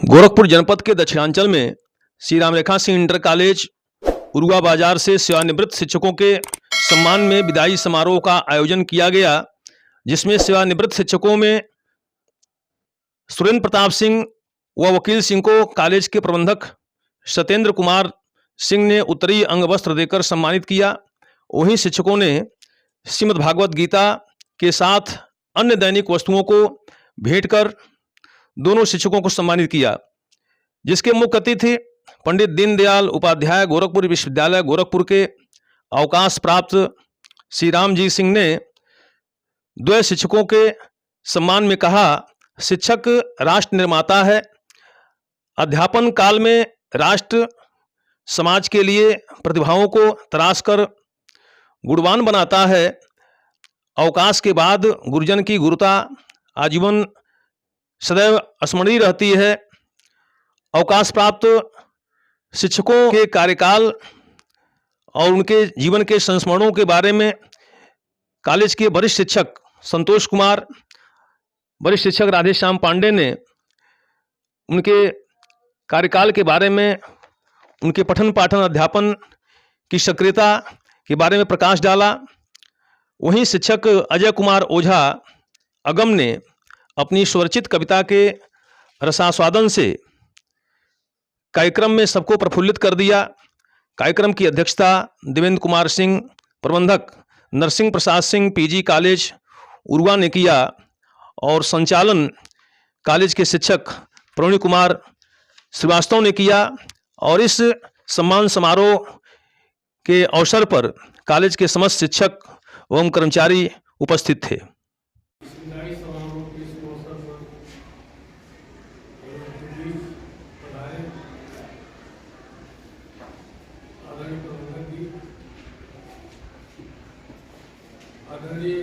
गोरखपुर जनपद के दक्षिणांचल में श्री रामरेखा सिंह इंटर कॉलेज उरुआ बाजार से सेवानिवृत्त शिक्षकों के सम्मान में विदाई समारोह का आयोजन किया गया, जिसमें सेवानिवृत्त शिक्षकों में सुरेंद्र प्रताप सिंह व वकील सिंह को कॉलेज के प्रबंधक सत्येंद्र कुमार सिंह ने उत्तरीय अंग वस्त्र देकर सम्मानित किया। वहीं शिक्षकों ने श्रीमद् भागवत गीता के साथ अन्य दैनिक वस्तुओं को भेंट कर दोनों शिक्षकों को सम्मानित किया, जिसके मुख्य अतिथि पंडित दीनदयाल उपाध्याय गोरखपुर विश्वविद्यालय गोरखपुर के अवकाश प्राप्त श्री रामजी सिंह ने द्वय शिक्षकों के सम्मान में कहा, शिक्षक राष्ट्र निर्माता है। अध्यापन काल में राष्ट्र समाज के लिए प्रतिभाओं को तराश कर गुणवान बनाता है। अवकाश के बाद गुरुजन की गुरुता आजीवन सदैव स्मरणीय रहती है। अवकाश प्राप्त शिक्षकों के कार्यकाल और उनके जीवन के संस्मरणों के बारे में कॉलेज के वरिष्ठ शिक्षक संतोष कुमार, वरिष्ठ शिक्षक राधेश्याम पांडे ने उनके कार्यकाल के बारे में, उनके पठन पाठन अध्यापन की सक्रियता के बारे में प्रकाश डाला। वहीं शिक्षक अजय कुमार ओझा अगम ने अपनी स्वरचित कविता के रसास्वादन से कार्यक्रम में सबको प्रफुल्लित कर दिया। कार्यक्रम की अध्यक्षता देवेंद्र कुमार सिंह, प्रबंधक नरसिंह प्रसाद सिंह, पीजी कॉलेज उरुआ ने किया और संचालन कॉलेज के शिक्षक प्रवीण कुमार श्रीवास्तव ने किया। और इस सम्मान समारोह के अवसर पर कॉलेज के समस्त शिक्षक एवं कर्मचारी उपस्थित थे। आदरणीय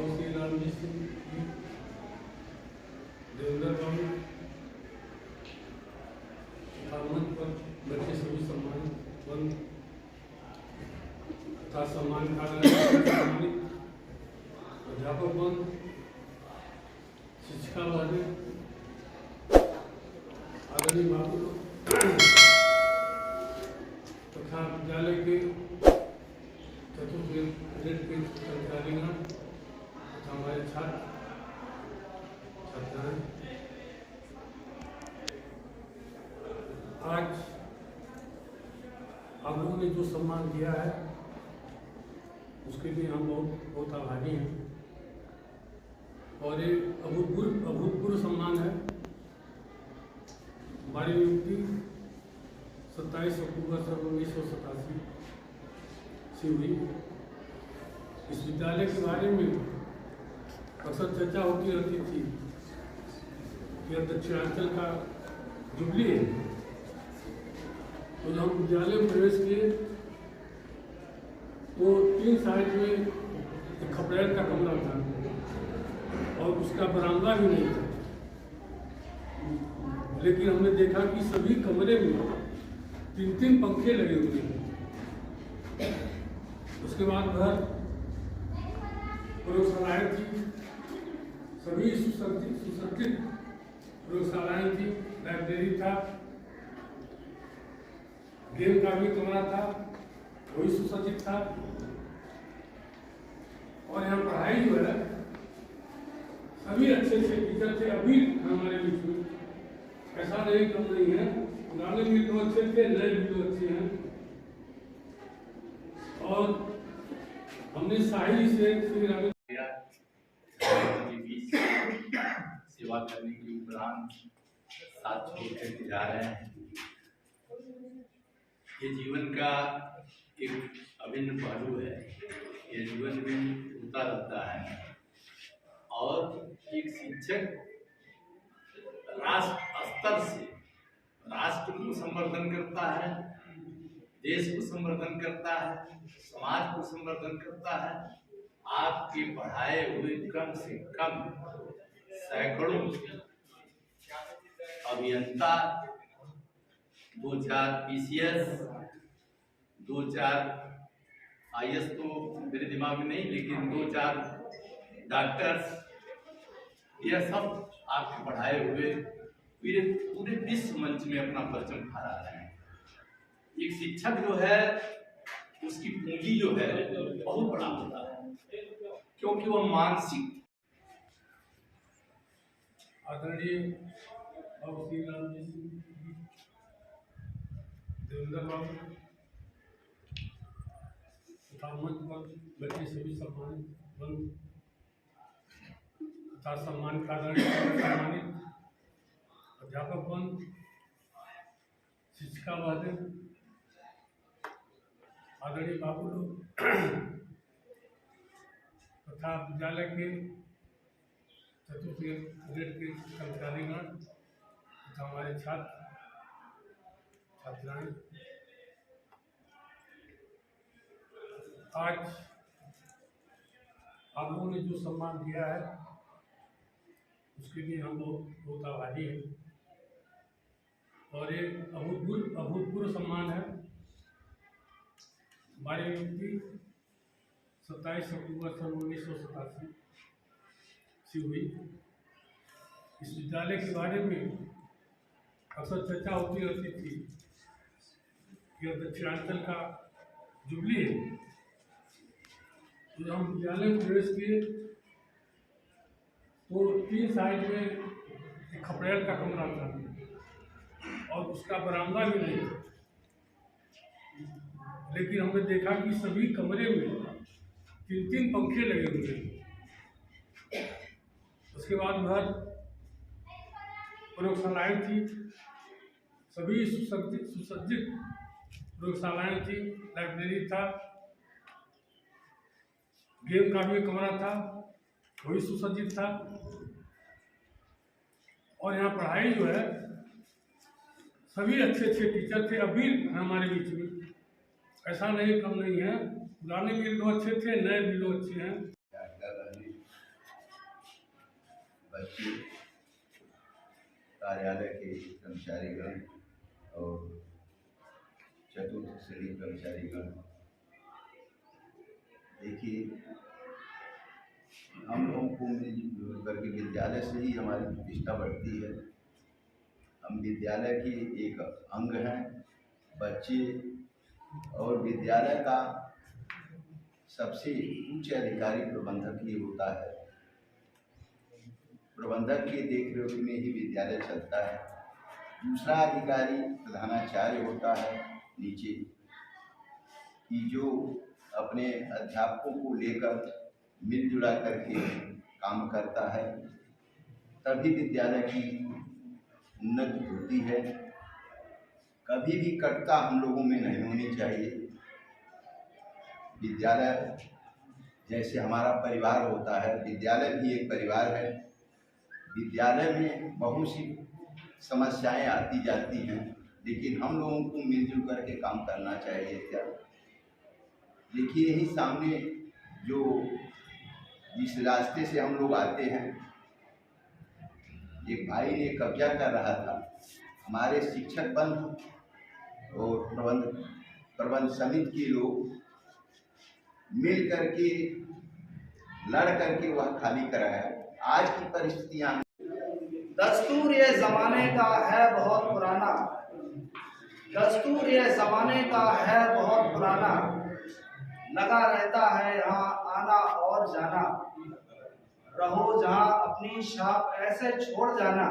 श्री रामजी सिंह जी, देवेंद्र बाबू मंच पर बैठे सभी सम्मानित वन तथा सम्मानित अध्यापक वन, शिक्षिका वाले, आदरणीय बाबू तथा विद्यालय के चतुर्थ ग्रेड के अधिकारीगण तथा हमारे छात्र छात्राएं, आज आप लोगों ने जो सम्मान दिया है उसके लिए हम बहुत बहुत आभारी हैं। और ये अभूतपूर्व सम्मान है। हमारी नियुक्ति 27 अक्टूबर 1987 से हुई। इस विद्यालय के बारे में अक्सर चर्चा होती रहती थी कि दक्षिणांचल का जुबली है। तो जब हम विद्यालय में प्रवेश किए तो 3 साइड में एक खपड़ेल का कमरा था और उसका बरामदा भी नहीं था, लेकिन हमने देखा कि सभी कमरे में 3-3 पंखे लगे हुए हैं। उसके बाद घर प्रयोगशालाएं थी, सभी सुसज्जित प्रयोगशालाएं थी, लाइब्रेरी था, गेम का भी कमरा था, वही सुसज्जित था। और यहाँ पढ़ाई जो है सभी अच्छे टीचर थे। अभी हमारे बीच में ऐसा नहीं कम नहीं है, पुराने भी तो अच्छे थे, नए भी तो अच्छे हैं। और हमने शाही से श्री राम सेवा करने के उपरांत साथ छोड़कर जा रहे हैं। ये जीवन का एक अभिन्न पहलू है। ये जीवन में होता रहता है। और एक शिक्षक राष्ट्र स्तर से राष्ट्र को संवर्धन करता है, देश को संवर्धन करता है, समाज को संवर्धन करता है। आपके पढ़ाए हुए कम से कम सैकड़ों अभियंता, 2-4 PCS, 2-4 IS तो मेरे दिमाग में नहीं, लेकिन 2-4 डॉक्टर्स, यह सब आपके पढ़ाए हुए पूरे पूरे विश्व मंच में अपना परचम फहरा रहे हैं। एक शिक्षक जो है उसकी पूंजी जो है बहुत बड़ा होता है, क्योंकि वह मानसिक आदरणीय बाबू श्री राम जी, देवेंद्र बाबू तथा मंच पर बैठे सभी सम्मानित बंधु तथा सम्मानित सम्मानित अध्यापक बंधु, शिक्षिका वाले, आदरणीय बाबू लोग तथा विद्यालय के चतुर्थ ग्रेड के कर्मचारीगण तथा हमारे छात्र छात्राएं, आज आप लोगों ने जो सम्मान दिया है उसके लिए हम लोग बहुत आभारी हैं और ये अभूतपूर्व सम्मान है। हमारी नियुक्ति 27 अक्टूबर सन 1987 से हुई। इस विद्यालय के बारे में अक्सर चर्चा होती रहती थी कि दक्षिणांचल का जुबली है। तो हम विद्यालय में प्रवेश किए तो 3 साइड में एक खपड़ेल का कमरा था और उसका बरामदा भी नहीं था, लेकिन हमने देखा कि सभी कमरे में 3-3 पंखे लगे हुए हैं। उसके बाद उधर प्रयोगशालाएँ थी, सभी सुसज्जित प्रयोगशालाएँ थी, लाइब्रेरी था, गेम का भी कमरा था, वही सुसज्जित था। और यहाँ पढ़ाई जो है सभी अच्छे टीचर थे, अभी हमारे बीच में, ऐसा नहीं कम नहीं है। पुराने भी लोग अच्छे थे, नए भी लोग अच्छे हैं। बच्चे, कार्यालय के कर्मचारीगण और चतुर्थ श्रेणी कर्मचारीगण, देखिए हम लोगों को मिलजुल करके विद्यालय से ही हमारी प्रतिष्ठा बढ़ती है। हम विद्यालय के एक अंग हैं। बच्चे और विद्यालय का सबसे उच्च अधिकारी प्रबंधक ही होता है। प्रबंधक के देखरेख में ही विद्यालय चलता है। दूसरा अधिकारी प्रधानाचार्य होता है नीचे, कि जो अपने अध्यापकों को लेकर मिलजुला करके काम करता है, तभी विद्यालय की उन्नति होती है। कभी भी कटता हम लोगों में नहीं होनी चाहिए। विद्यालय जैसे हमारा परिवार होता है, विद्यालय भी एक परिवार है। विद्यालय में बहुत सी समस्याएं आती जाती हैं, लेकिन हम लोगों को मिलजुल करके काम करना चाहिए। क्या देखिए, यही सामने जो जिस रास्ते से हम लोग आते हैं, एक भाई ने कब्जा कर रहा था। हमारे शिक्षक बंधु और प्रबंध समिति के लोग मिल करके लड़ करके वह खाली कराया। आज की परिस्थितियां, दस्तूर ये जमाने का है बहुत पुराना, दस्तूर ये जमाने का है बहुत पुराना, लगा रहता है यहाँ आना और जाना। रहो जहाँ अपनी छाप ऐसे छोड़ जाना,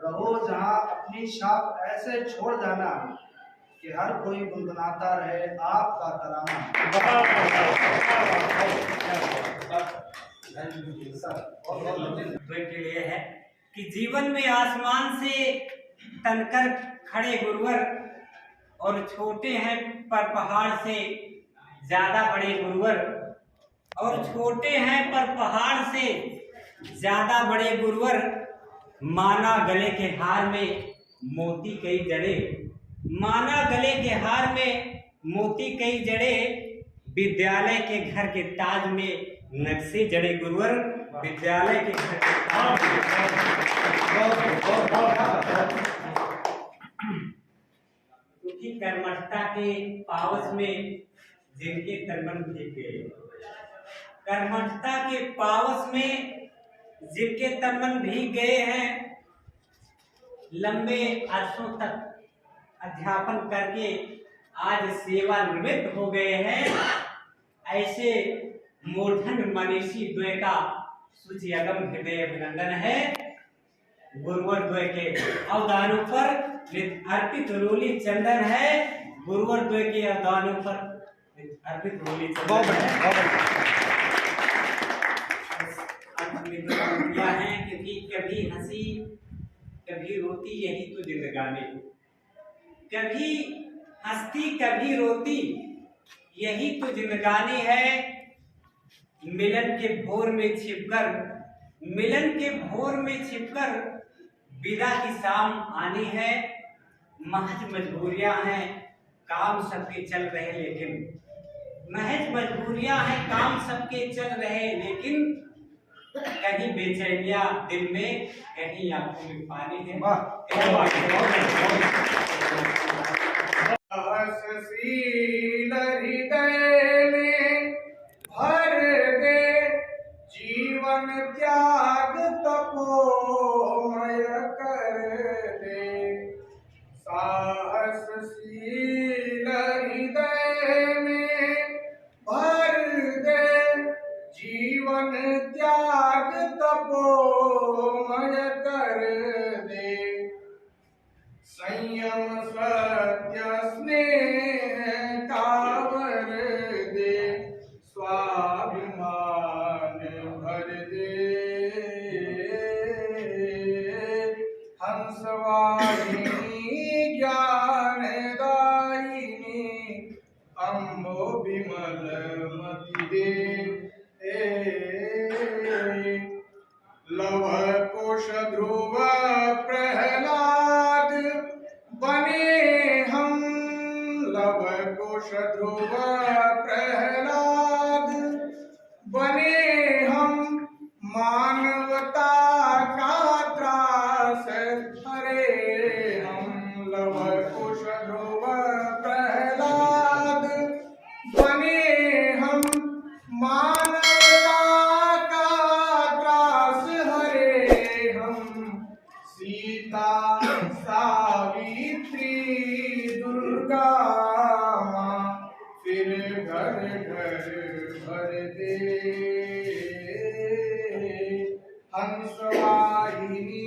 रहो जहाँ अपनी छाप ऐसे छोड़ जाना, कि हर कोई गुनगुनाता रहे आपका तराना। के लिए है कि जीवन में आसमान से तनकर खड़े गुरुवर और छोटे हैं पर पहाड़ से ज्यादा बड़े गुरुवर, और छोटे हैं पर पहाड़ से ज्यादा बड़े गुरुवर। माना गले के हार में मोती कई जड़े, माना गले के हार में मोती कई जड़े, विद्यालय के घर के ताज में नक्शे जड़े गुरुवर। विद्यालय के घर के ताज क्योंकि कर्मठता के पावस में जिनके तनमन भीग गए, कर्मठता के पावस में जिनके तनमन भीग गए हैं, लंबे अरसों तक अध्यापन करके आज सेवानिवृत्त हो गए हैं, ऐसे मूर्धन्य मनीषी द्वय का सुचिअगम हृदय अभिनंदन है। गुरुवर द्वय के अवदानों पर अर्पित रोली चंदन है। गुरुवर द्वय के अवदानों पर अर्पित रोली चंदन है। क्योंकि कभी हंसी कभी रोती, यही तो जिंदगानी। कभी हंसती कभी रोती, यही तो जिंदगानी है। मिलन के भोर में छिपकर, मिलन के भोर में छिपकर विदा की शाम आनी है। महज मजबूरियां हैं, काम सबके चल रहे लेकिन महज मजबूरियां हैं, काम सबके चल रहे लेकिन कहीं बेचैनियां दिल में, कहीं आंखों में पानी है। सहनशील हृदय में भर दे, जीवन त्याग तपोमय कर दे। साहसशील हृदय में भर दे, जीवन त्याग तपोमय कर दे। संयम सत्य स्नेह कावर दे, स्वाभिमान भर दे। हंसवाहिनी ज्ञान दायिनी, अम्बो विमल मति दे। लव कुश ध्रुव प्रहलाद बने हम, लव कुश ध्रुव प्रहलाद बने हम। मानवता का त्रास हरे हम, लव कुश ध्रुव प्रहलाद बने हम। मानवता का त्रास हरे हम। सीता सावित्री दुर्गा माँ, फिर घर घर भर दे। हंसवाहिनी